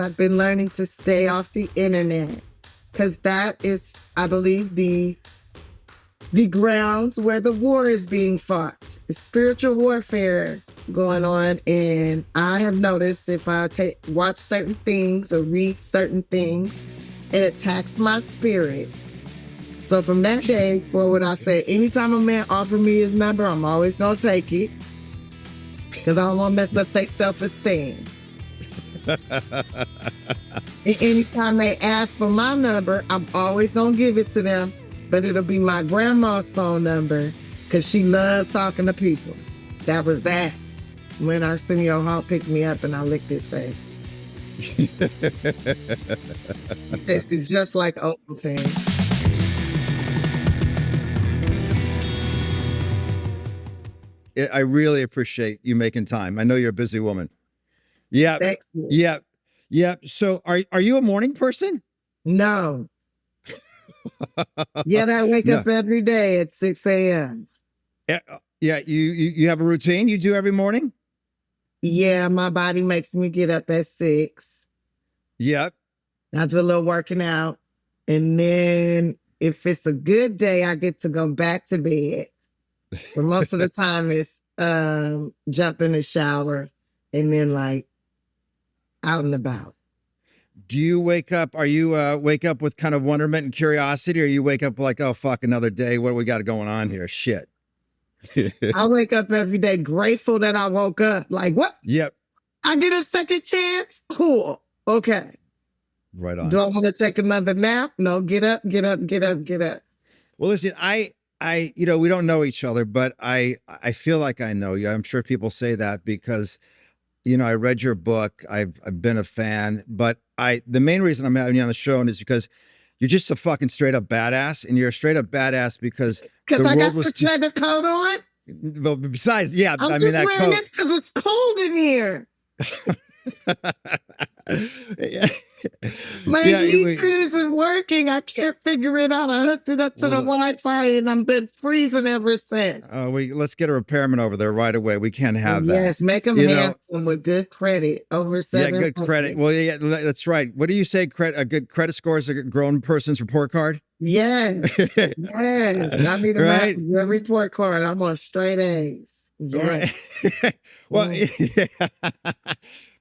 I've been learning to stay off the internet because that is, I believe, the grounds where the war is being fought. It's spiritual warfare going on. And I have noticed if I watch certain things or read certain things, it attacks my spirit. So from that day forward, I say, anytime a man offers me his number, I'm always going to take it because I don't want to mess up their self-esteem. And anytime they ask for my number, I'm always going to give it to them. But it'll be my grandma's phone number because she loved talking to people. That was that. When Arsenio Hall picked me up and I licked his face. It tasted just like Ovaltine. I really appreciate you making time. I know you're a busy woman. Yeah. Yeah. Yeah. So are you a morning person? No. Yet I wake up every day at 6 a.m. Yeah. You have a routine you do every morning? Yeah. My body makes me get up at 6. Yep. I do a little working out. And then if it's a good day, I get to go back to bed. But most of the time it's jump in the shower and then like out and about. Do you wake up, wake up with kind of wonderment and curiosity, or you wake up like, oh, fuck, another day. What do we got going on here? Shit. I wake up every day grateful that I woke up. Like, what? Yep. I get a second chance? Cool. Okay. Right on. Do I want to take another nap? No, get up, get up, get up, get up. Well, listen, we don't know each other, but I feel like I know you. I'm sure people say that because, I read your book. I've been a fan, but the main reason I'm having you on the show is because you're just a fucking straight up badass, and you're a straight up badass because I got protective coat on. Well, besides, yeah, I'm just wearing this because it's cold in here. My heater isn't working. I can't figure it out. I hooked it up to the Wi-Fi and I've been freezing ever since. Let's get a repairman over there right away. We can't have that. Yes, make them handsome with good credit over 7. Yeah, good credit. Well, yeah, that's right. What do you say? A good credit score is a grown person's report card? Yes. Yes. I need a report card. I'm on straight A's. Yes. Right. Well, yeah.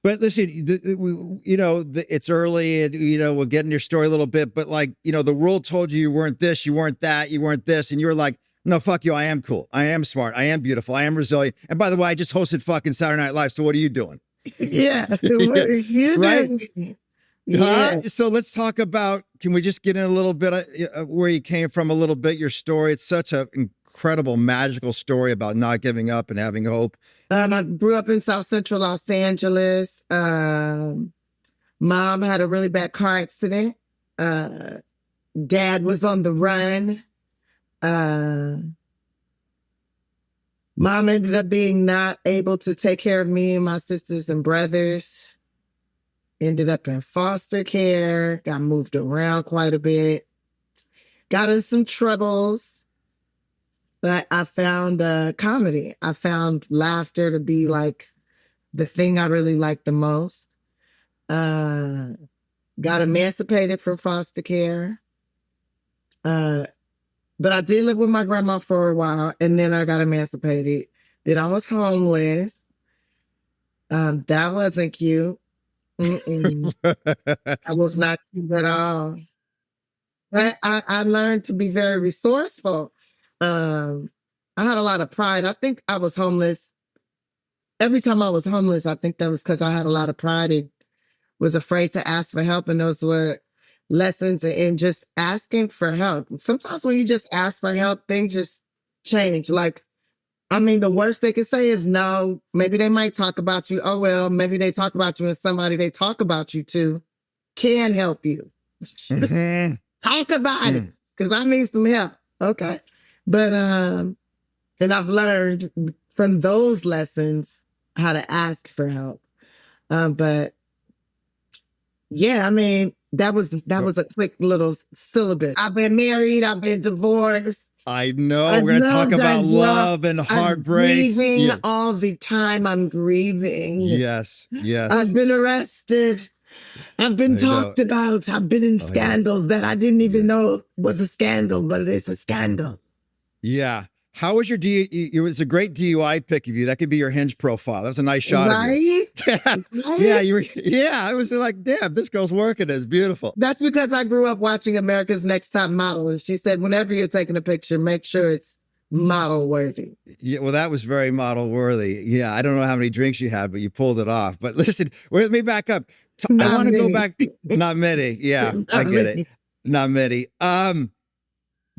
But listen, it's early and, we'll get in your story a little bit, but like, the world told you weren't this, you weren't that, you weren't this. And you were like, no, fuck you. I am cool. I am smart. I am beautiful. I am resilient. And by the way, I just hosted fucking Saturday Night Live. So what are you doing? Yeah. Right. Yeah. So let's talk about, can we just get in a little bit of where you came from, a little bit, your story? It's such an incredible, magical story about not giving up and having hope. I grew up in South Central Los Angeles. Mom had a really bad car accident. Dad was on the run. Mom ended up being not able to take care of me and my sisters and brothers. Ended up in foster care. Got moved around quite a bit. Got in some troubles. But I found comedy. I found laughter to be like the thing I really liked the most. Got emancipated from foster care. But I did live with my grandma for a while, and then I got emancipated. Then I was homeless. That wasn't cute. I was not cute at all. But I learned to be very resourceful. I had a lot of pride. I think I was homeless. Every time I was homeless, I think that was because I had a lot of pride and was afraid to ask for help. And those were lessons in just asking for help. Sometimes when you just ask for help, things just change. Like, the worst they could say is no. Maybe they might talk about you. Oh, well, maybe they talk about you and somebody they talk about you to can help you. Mm-hmm. Talk about it because I need some help. Okay. But, and I've learned from those lessons how to ask for help. But yeah, that was a quick little syllabus. I've been married. I've been divorced. I know. We're going to talk about love and heartbreak. I'm grieving all the time. I'm grieving. Yes. Yes. I've been arrested. I've been I know. talked about. I've been in I know. scandals that I didn't even Yeah. know was a scandal, but it is a scandal. Yeah. How was your it was a great DUI pic of you. That could be your Hinge profile. That was a nice shot of you. Right? Yeah, I was like, damn, this girl's working. It's beautiful. That's because I grew up watching America's Next Top Model. And she said, whenever you're taking a picture, make sure it's model worthy. Yeah, well, that was very model worthy. Yeah, I don't know how many drinks you had, but you pulled it off. But listen, let me back up. I want to go back. Not many. Yeah, I get it. Not many.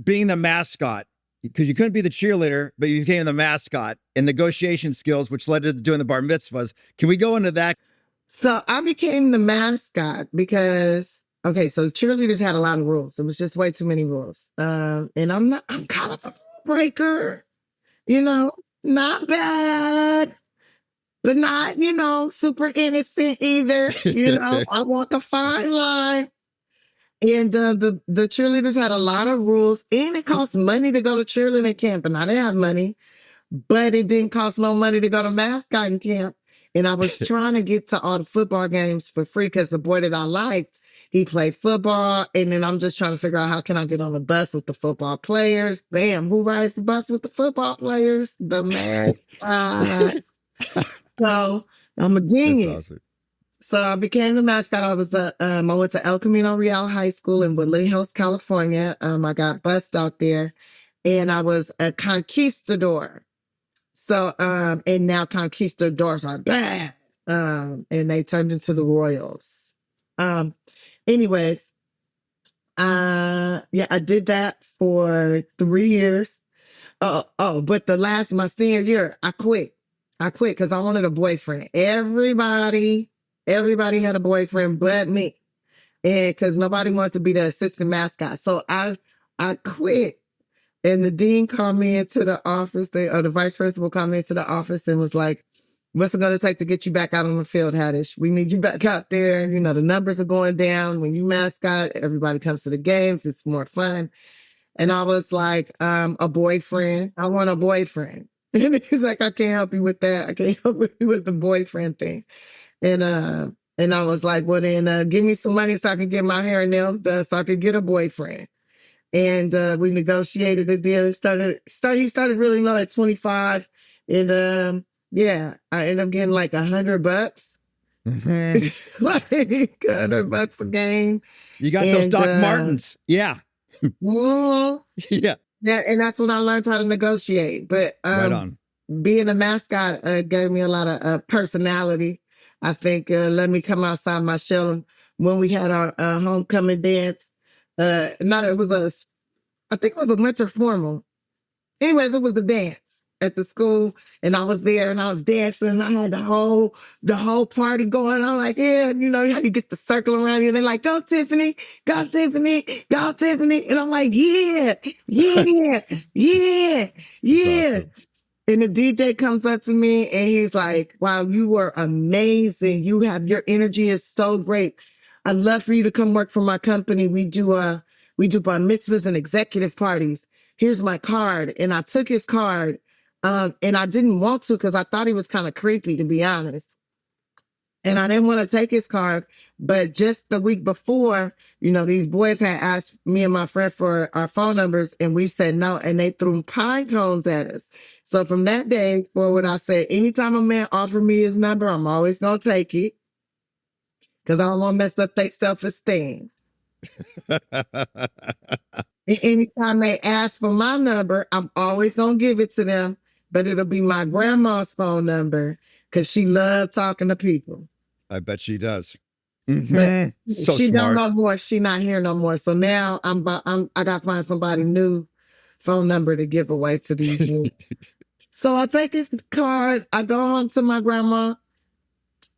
Being the mascot, because you couldn't be the cheerleader, but you became the mascot, and negotiation skills, which led to doing the bar mitzvahs. Can we go into that? So I became the mascot because, okay, so cheerleaders had a lot of rules. It was just way too many rules. And I'm kind of a breaker, not bad, but not, super innocent either. I walk a fine line. And the cheerleaders had a lot of rules, and it cost money to go to cheerleading camp. And I didn't have money, but it didn't cost no money to go to mascotting camp. And I was trying to get to all the football games for free because the boy that I liked, he played football. And then I'm just trying to figure out how can I get on the bus with the football players. Bam, who rides the bus with the football players? The mascot. So I'm a genius. Awesome. So I became the mascot. I went to El Camino Real High School in Woodland Hills, California. I got bused out there, and I was a conquistador. So, and now conquistadors are bad. And they turned into the Royals. Anyways, I did that for 3 years. But my senior year, I quit because I wanted a boyfriend. Everybody had a boyfriend but me. And because nobody wanted to be the assistant mascot. So I quit. And the dean called me into the office, or the vice principal called me into the office and was like, what's it going to take to get you back out on the field, Haddish? We need you back out there. The numbers are going down. When you mascot, everybody comes to the games. It's more fun. And I was like, a boyfriend. I want a boyfriend. And he's like, I can't help you with that. I can't help you with the boyfriend thing. And I was like, well, then give me some money so I can get my hair and nails done so I could get a boyfriend. And we negotiated a deal. He started really low at 25. And I ended up getting like $100. Mm-hmm. Like $100 a game. You got those Doc Martens. Yeah. Well, yeah. Yeah, and that's when I learned how to negotiate. But right on. Being a mascot gave me a lot of personality. I think let me come outside my shell. When we had our homecoming dance, I think it was a winter formal. Anyways, it was a dance at the school, and I was there and I was dancing. I had the whole party going. I'm like, yeah, how you get the circle around you. And they're like, go Tiffany, go Tiffany, go Tiffany. And I'm like, yeah. Awesome. And the DJ comes up to me and he's like, wow, you were amazing. Your energy is so great. I'd love for you to come work for my company. We do bar mitzvahs and executive parties. Here's my card. And I took his card. And I didn't want to because I thought he was kind of creepy, to be honest. And I didn't want to take his card. But just the week before, these boys had asked me and my friend for our phone numbers, and we said no, and they threw pine cones at us. So from that day forward, I said, anytime a man offered me his number, I'm always going to take it because I don't want to mess up their self-esteem. And anytime they ask for my number, I'm always going to give it to them, but it'll be my grandma's phone number because she loved talking to people. I bet she does. Mm-hmm. So she smart. Don't know more. She not here no more. So now I got to find somebody new phone number to give away to these new. So I take his card. I go home to my grandma.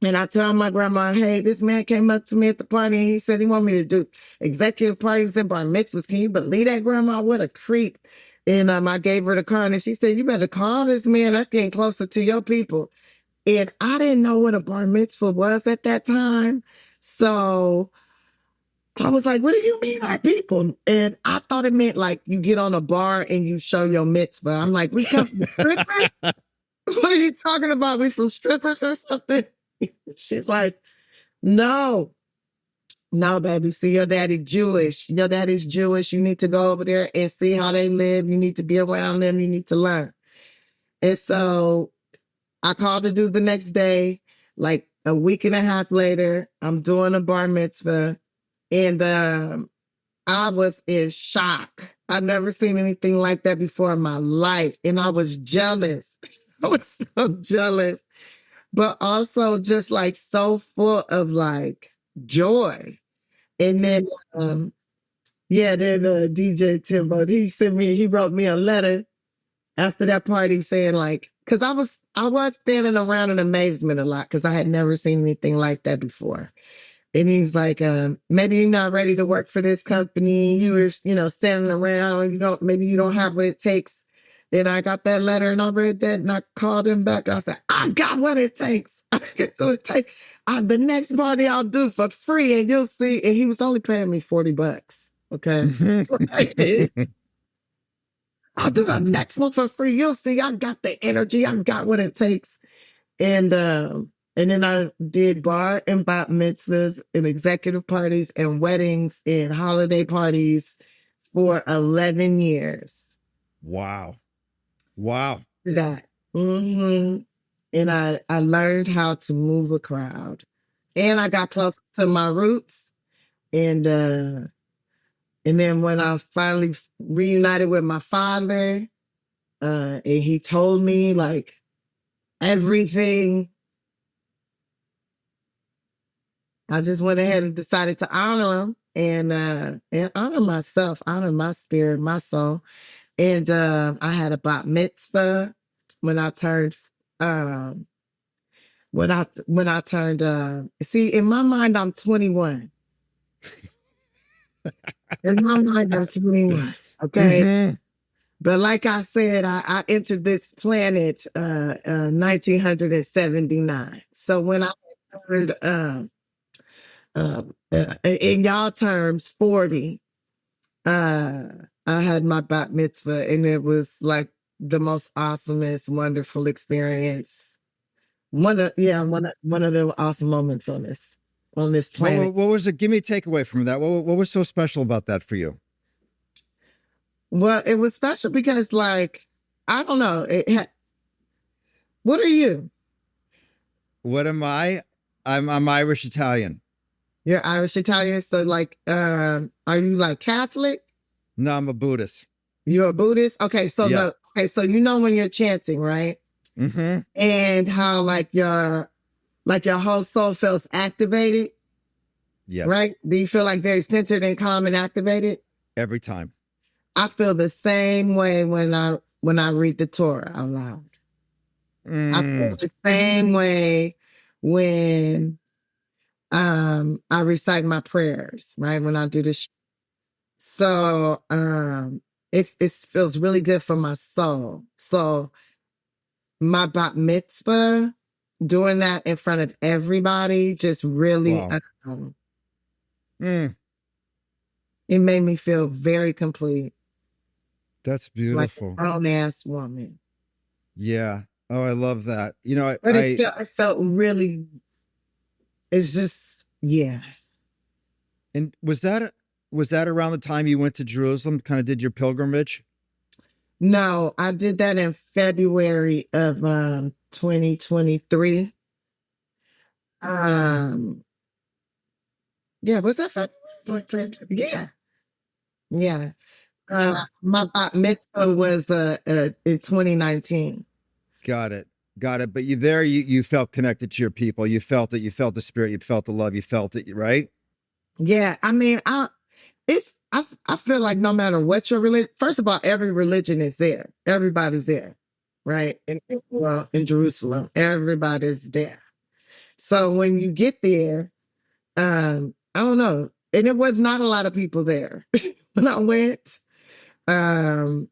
And I tell my grandma, hey, this man came up to me at the party and he said he wanted me to do executive parties and bar mitzvahs. Can you believe that, Grandma? What a creep. And I gave her the card and she said, you better call this man. That's getting closer to your people. And I didn't know what a bar mitzvah was at that time. So I was like, what do you mean our people? And I thought it meant like you get on a bar and you show your mitzvah. I'm like, we come from strippers? What are you talking about? We from strippers or something? She's like, no, No, baby, see your daddy Jewish. Your daddy's Jewish. You need to go over there and see how they live. You need to be around them. You need to learn. And so I called to do the next day. Like a week and a half later, I'm doing a bar mitzvah. And I was in shock. I'd never seen anything like that before in my life. And I was jealous. I was so jealous, but also just like so full of like joy. And then, then DJ Timbo, he wrote me a letter after that party saying like, cause I was standing around in amazement a lot because I had never seen anything like that before. And he's like, maybe you're not ready to work for this company. You were, standing around. Maybe you don't have what it takes. Then I got that letter and I read that and I called him back and I said, I got what it takes. I get what it takes. The next party I'll do for free and you'll see. And he was only paying me $40. Okay. I'll do the next one for free. You'll see. I got the energy. I got what it takes. And then I did bar and bat mitzvahs and executive parties and weddings and holiday parties for 11 years. Wow. That. Mm-hmm. And I learned how to move a crowd. And I got close to my roots. And then when I finally reunited with my father, and he told me like everything, I just went ahead and decided to honor him and honor myself, honor my spirit, my soul. And I had a bat mitzvah when I turned see, in my mind I'm 21. In my mind I'm 21. Okay. Mm-hmm. But like I said, I entered this planet 1979. So when I turned in y'all terms 40, I had my bat mitzvah and it was like the most awesomest, wonderful experience. One of the awesome moments on this planet. What was it? Give me a takeaway from that. What was so special about that for you? Well, it was special because, like, I don't know. What are you? What am I? I'm Irish Italian. You're Irish Italian. So, like, are you like Catholic? No, I'm a Buddhist. You're a Buddhist? Okay, so yeah. So when you're chanting, right? Mm-hmm. And how your whole soul feels activated. Yes. Right? Do you feel like very centered and calm and activated? Every time. I feel the same way when I read the Torah out loud. I feel the same way when I recite my prayers, right? When I do this. So it feels really good for my soul. So my bat mitzvah, doing that in front of everybody, just really it made me feel very complete. That's beautiful. Like a grown-ass woman. Yeah. Oh, I love that. I felt really, it's just, yeah. And was that around the time you went to Jerusalem, kind of did your pilgrimage? No, I did that in February of 2023. Yeah, was that February? Yeah. My mitzvah was in 2019. Got it. But you felt connected to your people. You felt it. You felt the spirit. You felt the love. You felt it, right? Yeah. I mean, I feel like no matter what your religion, first of all, every religion is there. Everybody's there, right? In Jerusalem, everybody's there. So when you get there, I don't know. And it was not a lot of people there when I went. There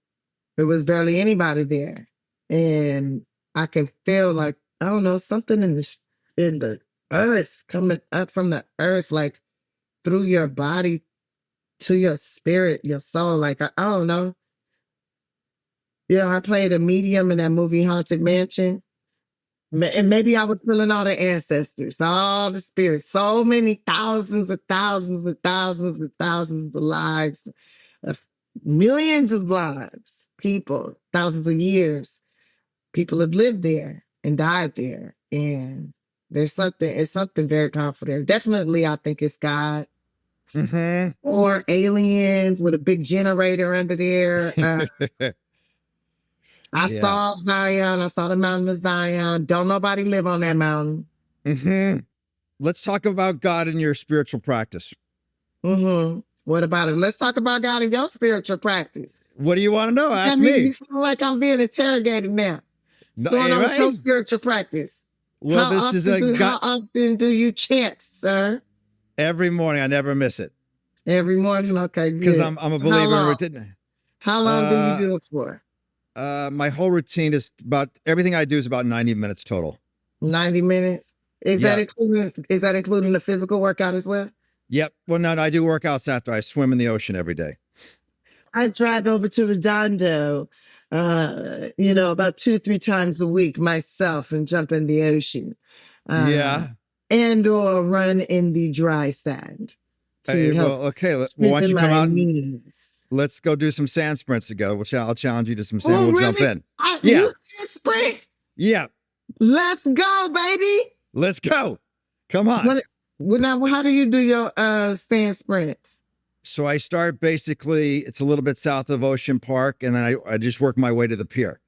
was barely anybody there. And I can feel like, I don't know, something in the earth coming up from the earth, like through your body to your spirit, your soul. Like, I don't know. I played a medium in that movie Haunted Mansion. And maybe I was feeling all the ancestors, all the spirits, so many thousands of thousands of thousands of thousands of lives, of millions of lives, people, thousands of years. People have lived there and died there. And it's something very powerful there. Definitely, I think it's God or aliens with a big generator under there. I saw Zion. I saw the mountain of Zion. Don't nobody live on that mountain. Let's talk about God in your spiritual practice. What about it? Let's talk about God in your spiritual practice. What do you want to know? Ask me. You feel like I'm being interrogated now. What's going on with your spiritual practice? Well, how often do you chant, sir? Every morning. I never miss it. Every morning? Okay, good. Because I'm a believer. How long do you do it for? My whole routine is everything I do is about 90 minutes total. 90 minutes? Is that including the physical workout as well? Yep. Well, no, I do workouts after. I swim in the ocean every day. I drive over to Redondo, about 2-3 times a week myself and jump in the ocean. And or run in the dry sand. Why don't you come out? Let's go do some sand sprints together. I'll challenge you to some sand. We'll really? Jump in. You sprint? Yeah. Let's go, baby. Let's go. Come on. Now, how do you do your sand sprints? So I start basically, it's a little bit south of Ocean Park, and then I just work my way to the pier.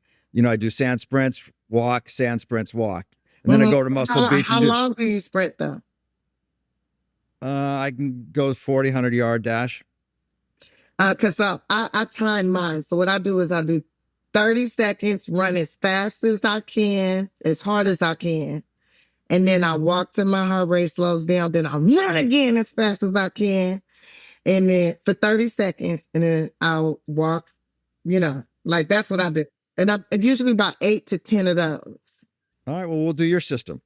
I do sand sprints, walk, sand sprints, walk. And then I go to Muscle Beach. How long do you sprint, though? I can go 40, 100-yard dash. Because I time mine. So what I do is I do 30 seconds, run as fast as I can, as hard as I can. And then I walk till my heart rate slows down. Then I run again as fast as I can. And then for 30 seconds. And then I'll walk, like that's what I do. And I'm usually about 8 to 10 of those. All right. Well, we'll do your system.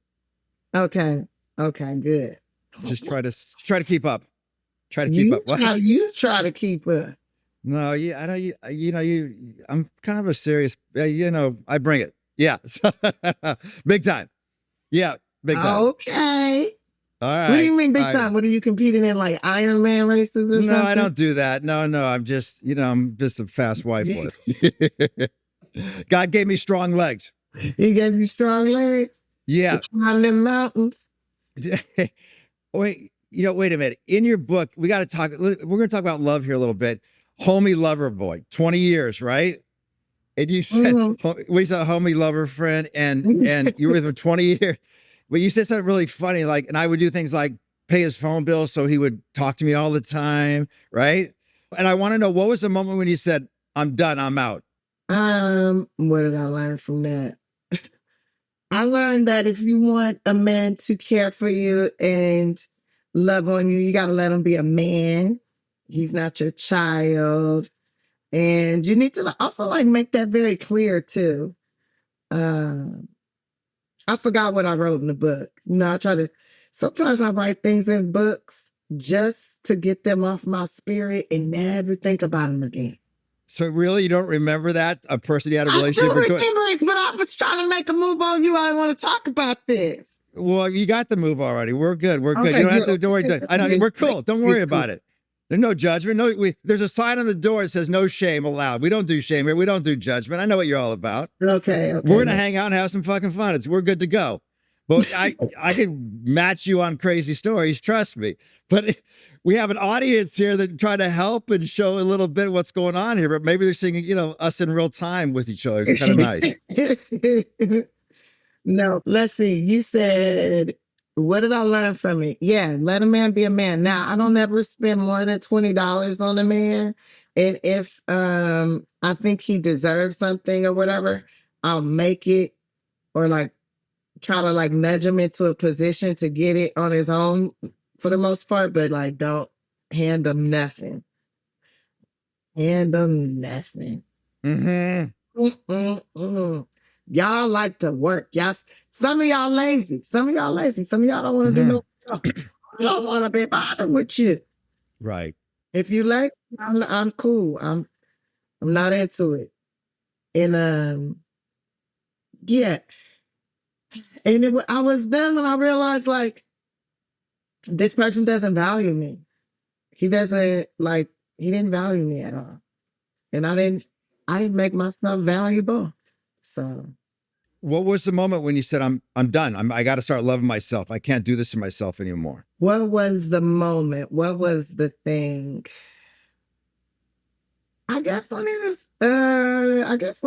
Okay. Good. Just try to keep up. Try to keep up. You try to keep up. No, yeah, I know I'm kind of a serious, I bring it. Yeah. Big time. Yeah. Big time. Okay. All right. What do you mean big time? What are you competing in, like Ironman races or something? No, I don't do that. No. I'm just, I'm just a fast white boy. God gave me strong legs. He gave you strong legs? Yeah. Climb them mountains? Wait a minute. In your book, we're going to talk about love here a little bit. Homie lover boy, 20 years, right? And you said, we saw a homie lover friend and you were with him 20 years. But you said something really funny, and I would do things like pay his phone bill so he would talk to me all the time, right? And I want to know, what was the moment when you said, I'm done, I'm out? What did I learn from that? I learned that if you want a man to care for you and love on you, you got to let him be a man. He's not your child. And you need to also make that very clear too. I forgot what I wrote in the book. Sometimes I write things in books just to get them off my spirit and never think about them again. So really, you don't remember that? A person you had a relationship with? I do remember it, but I was trying to make a move on you. I don't want to talk about this. Well, you got the move already. We're good. We're good. You don't have to, don't worry. I know, we're cool. Don't worry about it. There's no judgment. There's a sign on the door that says no shame allowed. We don't do shame here. We don't do judgment. I know what you're all about. Okay. We're going to hang out and have some fucking fun. We're good to go. But I can match you on crazy stories. Trust me. But we have an audience here that try to help and show a little bit what's going on here. But maybe they're seeing, us in real time with each other. It's kind of nice. No, let's see. You said, what did I learn from it? Yeah, let a man be a man. Now, I don't ever spend more than $20 on a man. And if I think he deserves something or whatever, I'll make it or try to nudge him into a position to get it on his own for the most part, but don't hand him nothing. Hand him nothing. Y'all like to work. Some of y'all lazy. Some of y'all don't want to do no stuff. I don't want to be bothered with you. Right. If you like, I'm cool. I'm not into it. And yeah. And I was done when I realized, like, this person doesn't value me. He doesn't, like, he didn't value me at all. And I didn't make myself valuable. So What was the moment when you said, I'm done. I got to start loving myself. I can't do this to myself anymore. what was the moment? What was the thing? I guess when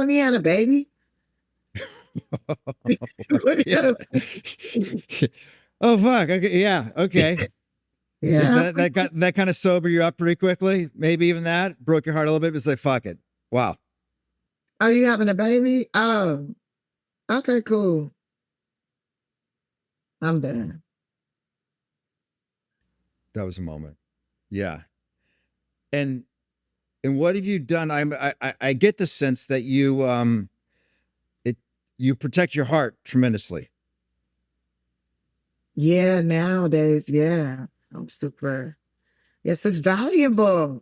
he had a baby. Oh, fuck. Okay. Yeah. Okay. Yeah. That kind of sobered you up pretty quickly. Maybe even that broke your heart a little bit. It's like, fuck it. Wow. Are you having a baby? Oh, okay, cool. I'm done. That was a moment. Yeah. And what have you done? I get the sense that you you protect your heart tremendously. Yeah, nowadays, yeah. I'm super. Yes, it's valuable.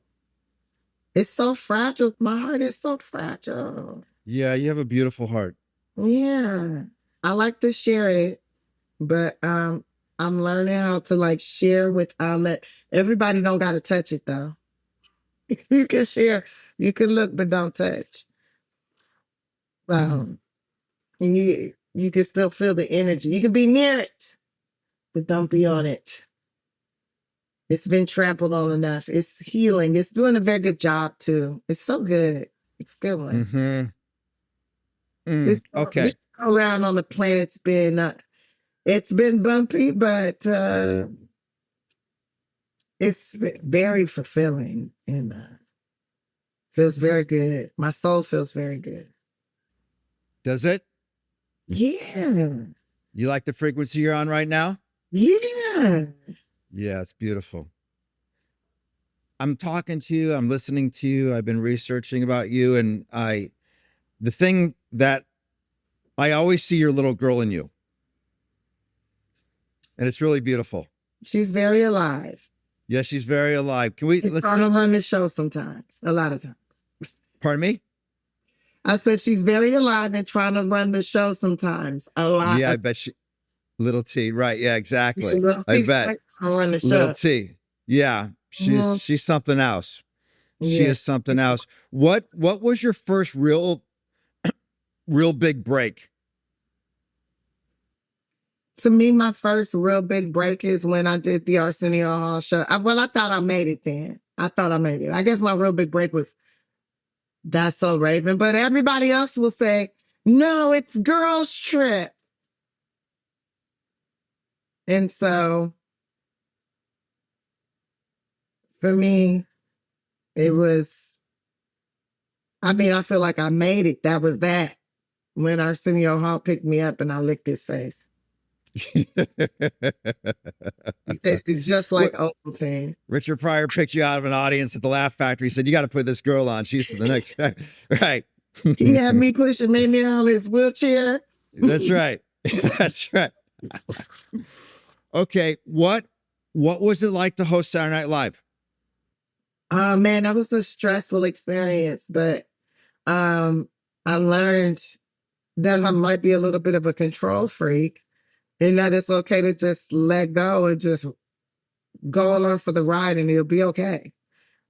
It's so fragile. My heart is so fragile. Yeah, you have a beautiful heart. Yeah. I like to share it, but I'm learning how to like share without let everybody don't gotta touch it though. You can share, you can look, but don't touch. And you can still feel the energy. You can be near it, but don't be on it. It's been trampled on enough. It's healing. It's doing a very good job too. It's so good. It's good one. Okay. This around on the planet's been it's been bumpy, but it's very fulfilling and feels very good. My soul feels very good. Does it? Yeah. You like the frequency you're on right now? Yeah. Yeah, it's beautiful. I'm talking to you. I'm listening to you. I've been researching about you. And the thing that I always see your little girl in you. And it's really beautiful. She's very alive. Yeah, she's very alive. Let's try to run the show sometimes. A lot of times. Pardon me? I said she's very alive and trying to run the show sometimes. A lot. Yeah, I bet she. Little T, right? Yeah, exactly. I bet. Run the show. Little T. Yeah, she's something else. She is something else. What was your first real big break? To me, my first real big break is when I did the Arsenio Hall show. I thought I made it then. I thought I made it. I guess my real big break was That's So Raven. But everybody else will say, no, it's Girls Trip. And so for me, it was, I feel like I made it. That was that. When Arsenio Hall picked me up and I licked his face. He tasted just like Ovaltine. Richard Pryor picked you out of an audience at the Laugh Factory. He said, you got to put this girl on. She's the next. Right. He had me pushing me down his wheelchair. That's right. That's right. Okay. What was it like to host Saturday Night Live? Man, that was a stressful experience, but I learned that I might be a little bit of a control freak and that it's okay to just let go and just go along for the ride and it'll be okay.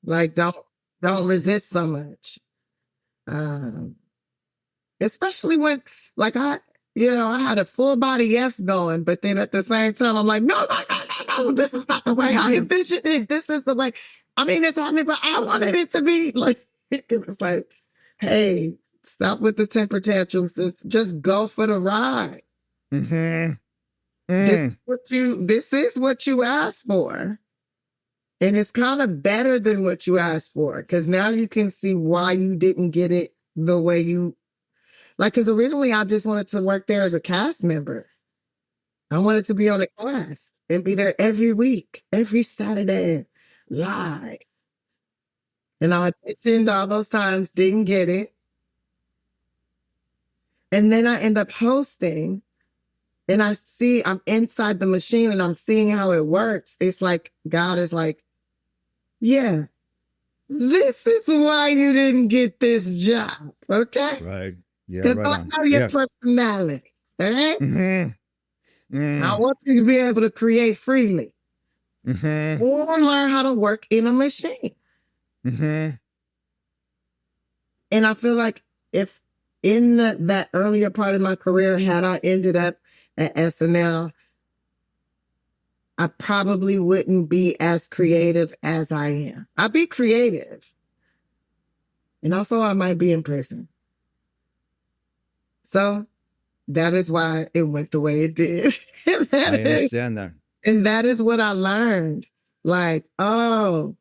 Like, don't resist so much. Especially when, like, I had a full body yes going, but then at the same time, I'm like, no, this is not the way I envisioned it. This is the way, it's happening, but I wanted it to be. Like, it was like, hey, stop with the temper tantrums. Just go for the ride. This is what you asked for. And it's kind of better than what you asked for. Because now you can see why you didn't get it the way you, like, because originally I just wanted to work there as a cast member. I wanted to be on the cast and be there every week, every Saturday, live. And I auditioned all those times, didn't get it. And then I end up hosting and I'm inside the machine and I'm seeing how it works. It's like, God is like, yeah, this is why you didn't get this job. Okay. Right. Yeah. Because Right I know your personality. All right. I want you to be able to create freely Mm-hmm. or learn how to work in a machine. Mm-hmm. And I feel like if in that earlier part of my career, had I ended up at SNL, I probably wouldn't be as creative as I am. I'd be creative. And also I might be in prison. So that is why it went the way it did. I understand that. And that is what I learned. Like, oh,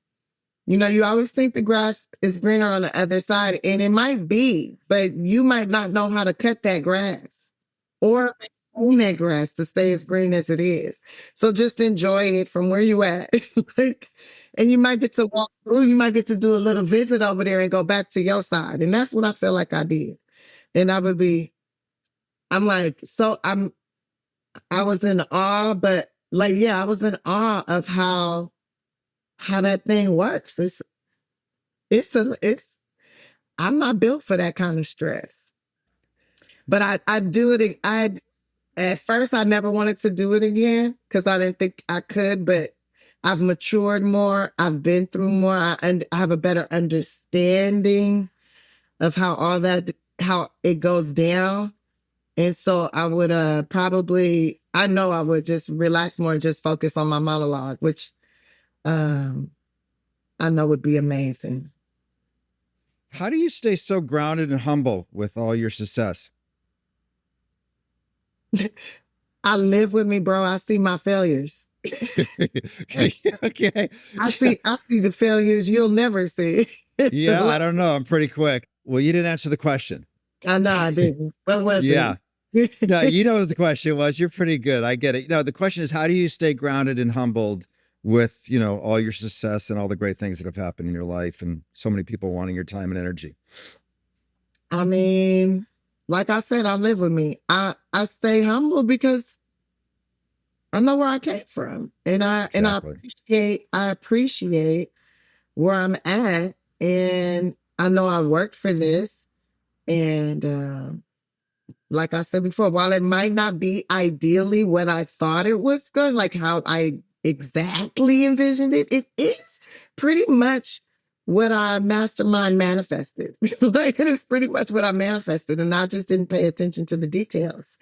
you always think the grass is greener on the other side, and it might be, but you might not know how to cut that grass or own that grass to stay as green as it is. So just enjoy it from where you at. Like, and you might get to walk through, you might get to do a little visit over there and go back to your side. And that's what I feel like I did. And I'm like, I was in awe, but like, yeah, I was in awe of how that thing works. I'm not built for that kind of stress. But I do it. At first I never wanted to do it again because I didn't think I could, but I've matured more. I've been through more. I have a better understanding of how it goes down. And so I would I know I would just relax more and just focus on my monologue, which I know would be amazing. How do you stay so grounded and humble with all your success? I live with me, bro. I see my failures. Okay. I see the failures you'll never see. Yeah, I don't know. I'm pretty quick. Well, you didn't answer the question. I know I didn't. What was Yeah. it? No, you know what the question was. You're pretty good. I get it. No, the question is, how do you stay grounded and humbled with, all your success and all the great things that have happened in your life and so many people wanting your time and energy? I mean, like I said, I live with me. I stay humble because I know where I came from. And Exactly. I appreciate where I'm at. And I know I worked for this. And like I said before, while it might not be ideally what I thought it was good, like how I exactly envisioned it, it is pretty much what I mastermind manifested. Like it is pretty much what I manifested, and I just didn't pay attention to the details.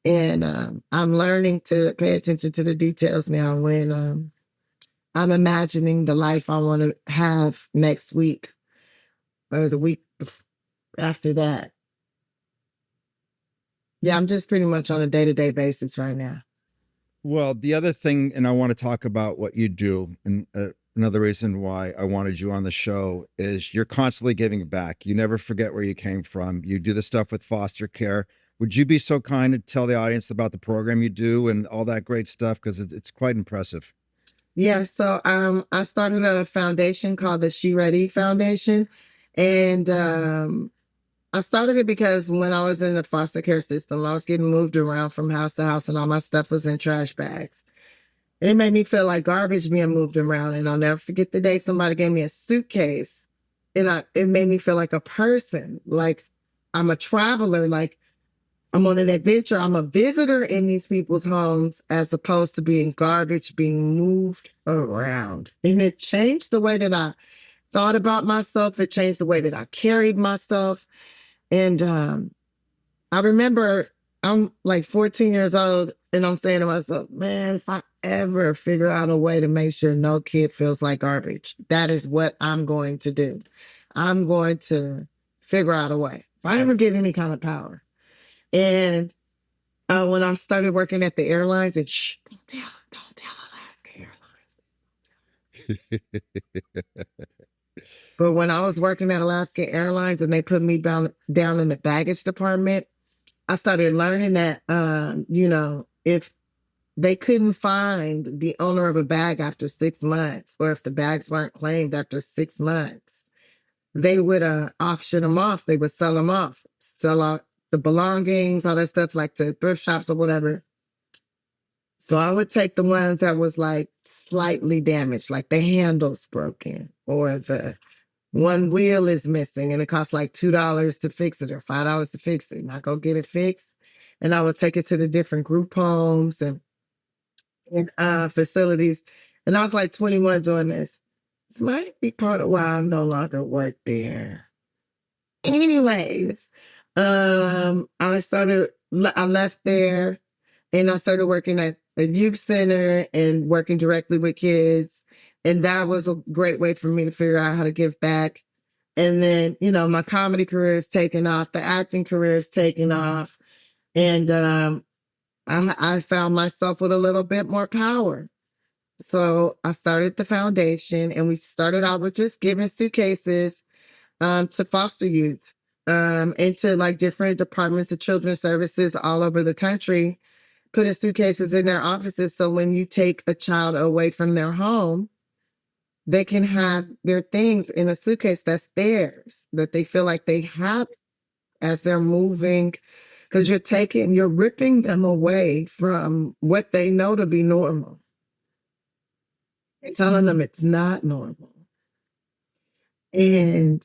And I'm learning to pay attention to the details now when I'm imagining the life I want to have next week or the week after that. Yeah, I'm just pretty much on a day-to-day basis right now. Well, the other thing, and I want to talk about what you do, and another reason why I wanted you on the show is you're constantly giving back. You never forget where you came from. You do the stuff with foster care. Would you be so kind to tell the audience about the program you do and all that great stuff? Because it's quite impressive. Yeah, so I started a foundation called the She Ready Foundation. And I started it because when I was in the foster care system, I was getting moved around from house to house and all my stuff was in trash bags. And it made me feel like garbage being moved around. And I'll never forget the day somebody gave me a suitcase and it made me feel like a person, like I'm a traveler, like I'm on an adventure. I'm a visitor in these people's homes as opposed to being garbage being moved around. And it changed the way that I thought about myself. It changed the way that I carried myself. And I remember I'm like 14 years old and I'm saying to myself, man, if I ever figure out a way to make sure no kid feels like garbage, that is what I'm going to do. I'm going to figure out a way. If I ever get any kind of power. And when I started working at the airlines, and don't tell Alaska Airlines. But when I was working at Alaska Airlines and they put me down in the baggage department, I started learning that, if they couldn't find the owner of a bag after 6 months, or if the bags weren't claimed after 6 months, they would auction them off. They would sell them off, sell out the belongings, all that stuff, like to thrift shops or whatever. So I would take the ones that was like slightly damaged, like the handle's broken or the one wheel is missing and it costs like $2 to fix it or $5 to fix it. And I go get it fixed. and I would take it to the different group homes and facilities. And I was like 21 doing this. This might be part of why I no longer work there. Anyways, I left there and I started working at a youth center and working directly with kids. And that was a great way for me to figure out how to give back. And then, my comedy career is taking off, the acting career is taking off. And I found myself with a little bit more power. So I started the foundation, and we started out with just giving suitcases to foster youth, into like different departments of children's services all over the country, putting suitcases in their offices. So when you take a child away from their home, they can have their things in a suitcase that's theirs, that they feel like they have as they're moving, because you're ripping them away from what they know to be normal and telling them it's not normal. And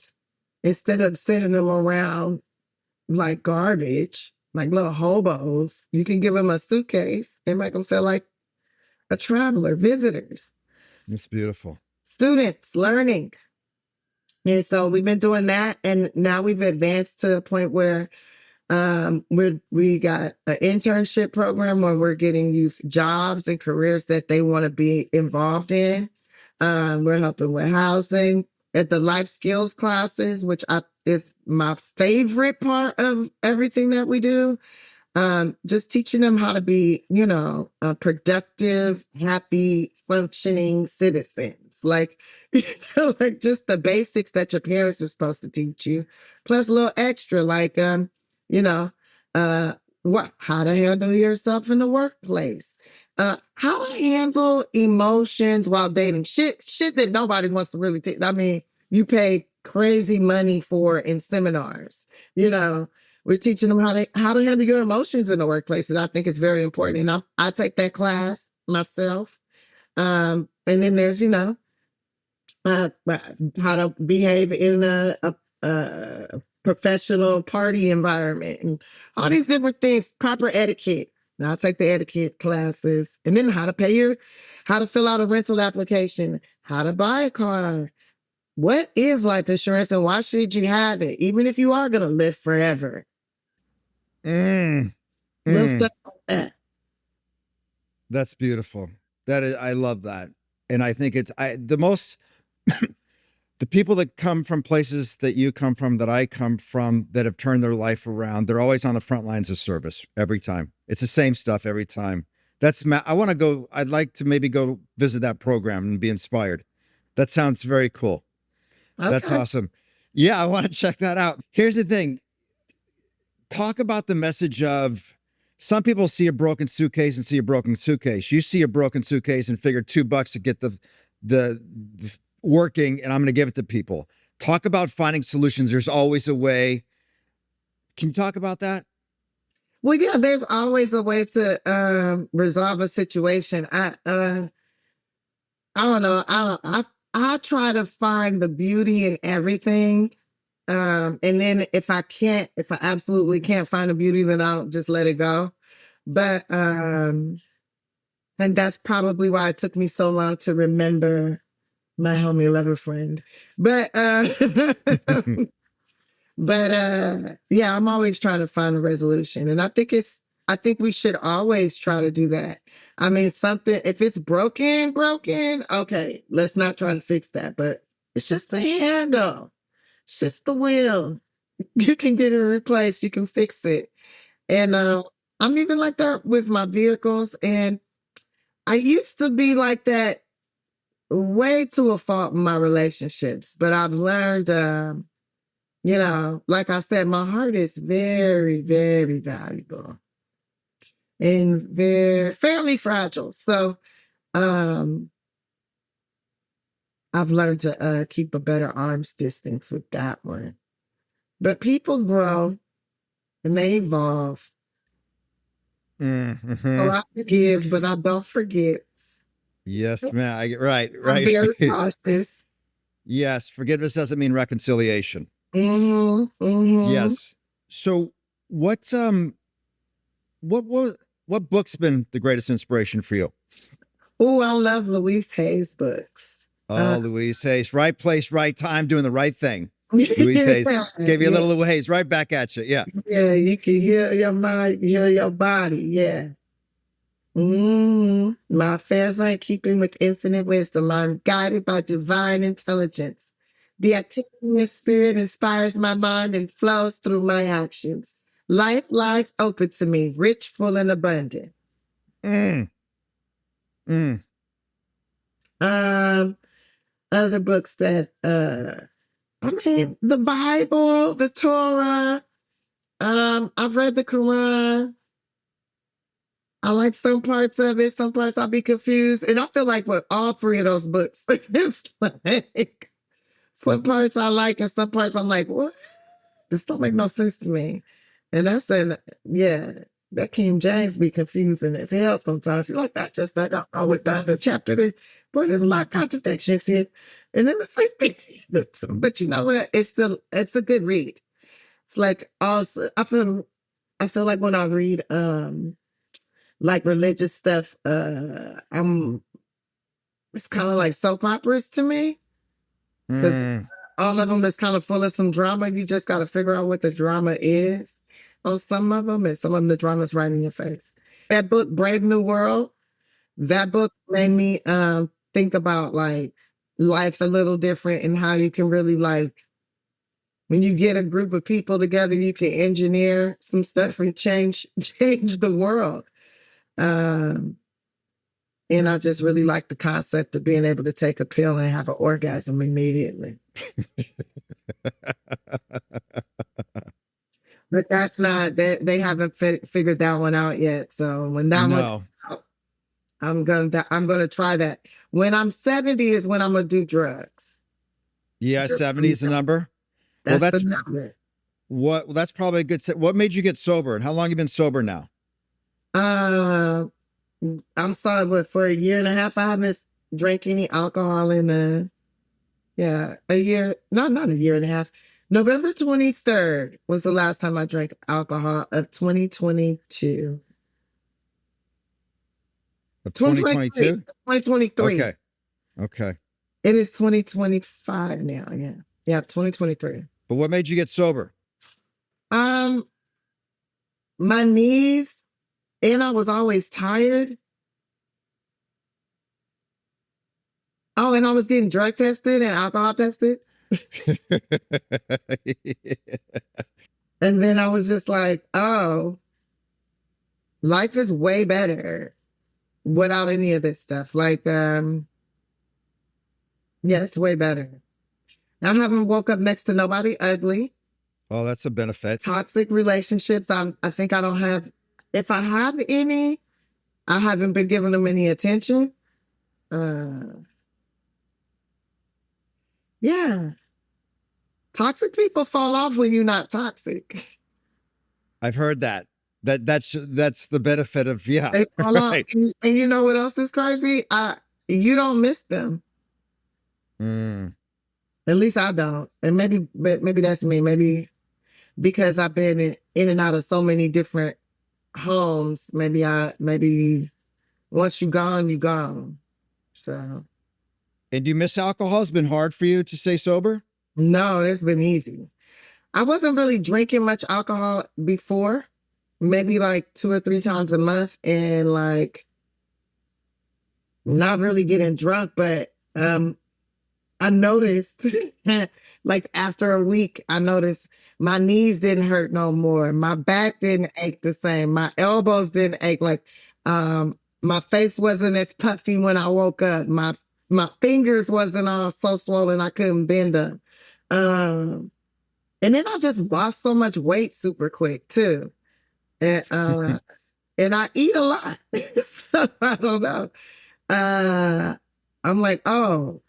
instead of sending them around like garbage, like little hobos, you can give them a suitcase and make them feel like a traveler, visitors. It's beautiful. Students learning. And so we've been doing that, and now we've advanced to a point where we got an internship program where we're getting youth jobs and careers that they want to be involved in. We're helping with housing at the life skills classes, which is my favorite part of everything that we do. Just teaching them how to be, a productive, happy, functioning citizens. Like, like just the basics that your parents are supposed to teach you, plus a little extra, like, how to handle yourself in the workplace, how to handle emotions while dating. Shit that nobody wants to really take. I mean, you pay crazy money for in seminars. We're teaching them how to handle your emotions in the workplace, and I think it's very important. And I take that class myself. And then there's how to behave in a professional party environment and all these different things, proper etiquette. Now I take the etiquette classes, and then how to fill out a rental application, how to buy a car. What is life insurance and why should you have it, even if you are going to live forever? Little stuff like that. That's beautiful. I love that. And I think the people that come from places that you come from, that I come from, that have turned their life around, they're always on the front lines of service every time. It's the same stuff every time. I'd like to maybe go visit that program and be inspired. That sounds very cool. Okay. That's awesome. Yeah, I want to check that out. Here's the thing. Talk about the message of, some people see a broken suitcase and see a broken suitcase. You see a broken suitcase and figure $2 to get the working, and I'm going to give it to people. Talk about finding solutions. There's always a way. Can you talk about that? Well, yeah, there's always a way to resolve a situation. I don't know. I try to find the beauty in everything. And then if I absolutely can't find the beauty, then I'll just let it go. But and that's probably why it took me so long to remember my homie lover friend. But yeah, I'm always trying to find a resolution. And I think we should always try to do that. I mean, if it's broken, okay, let's not try to fix that. But it's just the handle. It's just the wheel. You can get it replaced. You can fix it. And I'm even like that with my vehicles. And I used to be like that way to a fault in my relationships. But I've learned, like I said, my heart is very, very valuable and fairly fragile. So I've learned to keep a better arm's distance with that one. But people grow and they evolve. Mm-hmm. So I forgive, but I don't forget. Yes, man. Right. I'm very cautious. Yes, forgiveness doesn't mean reconciliation. Mm-hmm, mm-hmm. Yes. So what's what book's been the greatest inspiration for you? Oh, I love Louise Hay's books. Oh, Louise Hayes, right place, right time, doing the right thing. Louise yeah, Hayes gave you a little Louise Hayes right back at you. Yeah. yeah, you can heal your mind, heal your body. Yeah. My affairs are in keeping with infinite wisdom. I'm guided by divine intelligence. The activity of spirit inspires my mind and flows through my actions. Life lies open to me, rich, full, and abundant. Mm. Mm. Other books that I mean, the Bible, the Torah. I've read the Quran. I like some parts of it. Some parts I'll be confused. And I feel like with all three of those books, it's like some parts I like and some parts I'm like, what? This don't make no sense to me. And I said, yeah, that King James be confusing as hell sometimes. You're like, I don't know what the other chapter is. Boy, there's a lot of contradictions here. And then it's like, but you know what? It's a good read. It's like also I feel like when I read like religious stuff, it's kind of like soap operas to me because all of them is kind of full of some drama. You just got to figure out what the drama is on some of them, and some of them the drama's right in your face. That book, Brave New World, that book made me think about like life a little different and how you can really like when you get a group of people together, you can engineer some stuff and change the world. And I just really like the concept of being able to take a pill and have an orgasm immediately. But that's not, they haven't figured that one out yet. So when that one out, I'm gonna try that. When I'm 70 is when I'm gonna do drugs. Yeah, 70 is the number. That's the number. Well, that's probably a good set. What made you get sober, and how long have you been sober now? I'm sober for a year and a half. I haven't drank any alcohol in a year. Not a year and a half. November 23rd was the last time I drank alcohol of 2022. Of 2022? 2023. Okay. It is 2025 now. Yeah, 2023. But what made you get sober? My knees, and I was always tired. Oh, and I was getting drug tested and alcohol tested. And then I was just like, oh, life is way better without any of this stuff. Like, yeah, it's way better. I haven't woke up next to nobody ugly. Oh, that's a benefit. Toxic relationships. I think I don't have, if I have any, I haven't been giving them any attention. Yeah. Toxic people fall off when you're not toxic. I've heard that. That's the benefit of, yeah. They fall right. off. And you know what else is crazy? You don't miss them. At least I don't. And maybe that's me. Maybe because I've been in and out of so many different homes, maybe once you're gone, you're gone. So. And do you miss alcohol? It's been hard for you to stay sober? No, it's been easy. I wasn't really drinking much alcohol before, maybe like 2 or 3 times a month, and like not really getting drunk. But I noticed, like after a week, I noticed my knees didn't hurt no more. My back didn't ache the same. My elbows didn't ache. Like my face wasn't as puffy when I woke up. My fingers wasn't all so swollen I couldn't bend them. And then I just lost so much weight super quick too. And I eat a lot. So I don't know. I'm like, oh,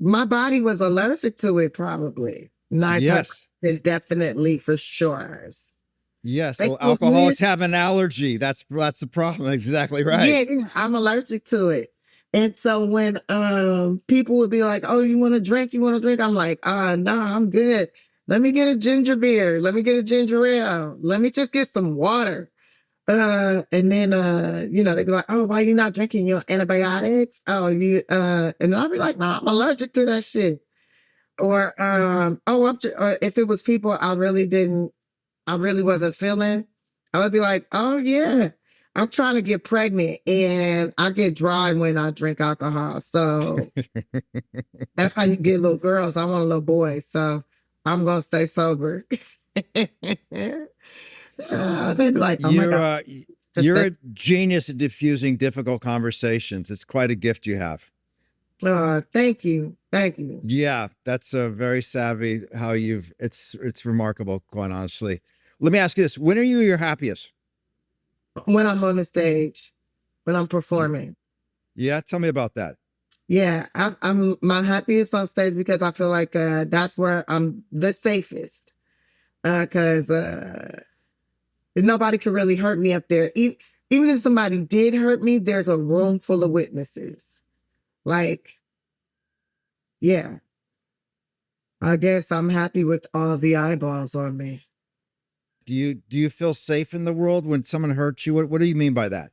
my body was allergic to it probably. Yes. Definitely for sure. Yes. Well, alcoholics have an allergy. That's the problem. Exactly right. Yeah, I'm allergic to it. And so when people would be like, oh, you want to drink? I'm like, no, I'm good. Let me get a ginger beer. Let me get a ginger ale. Let me just get some water. And then, they'd be like, "Oh, why you not drinking your antibiotics? Oh, and I'll be like, no, I'm allergic to that shit." Or, or if it was people I really wasn't feeling, I would be like, "Oh yeah, I'm trying to get pregnant and I get dry when I drink alcohol." So that's how you get little girls. I want a little boy. So I'm going to stay sober. They'd be like, "Oh my God." You're a genius at diffusing difficult conversations. It's quite a gift you have. Thank you. Thank you. Yeah, that's a very savvy how it's remarkable, quite honestly. Let me ask you this. When are you your happiest? When I'm on the stage, when I'm performing. Yeah, tell me about that. Yeah, I'm my happiest on stage because I feel like that's where I'm the safest. Because nobody can really hurt me up there. Even if somebody did hurt me, there's a room full of witnesses. Like, yeah, I guess I'm happy with all the eyeballs on me. Do you feel safe in the world when someone hurts you? What do you mean by that?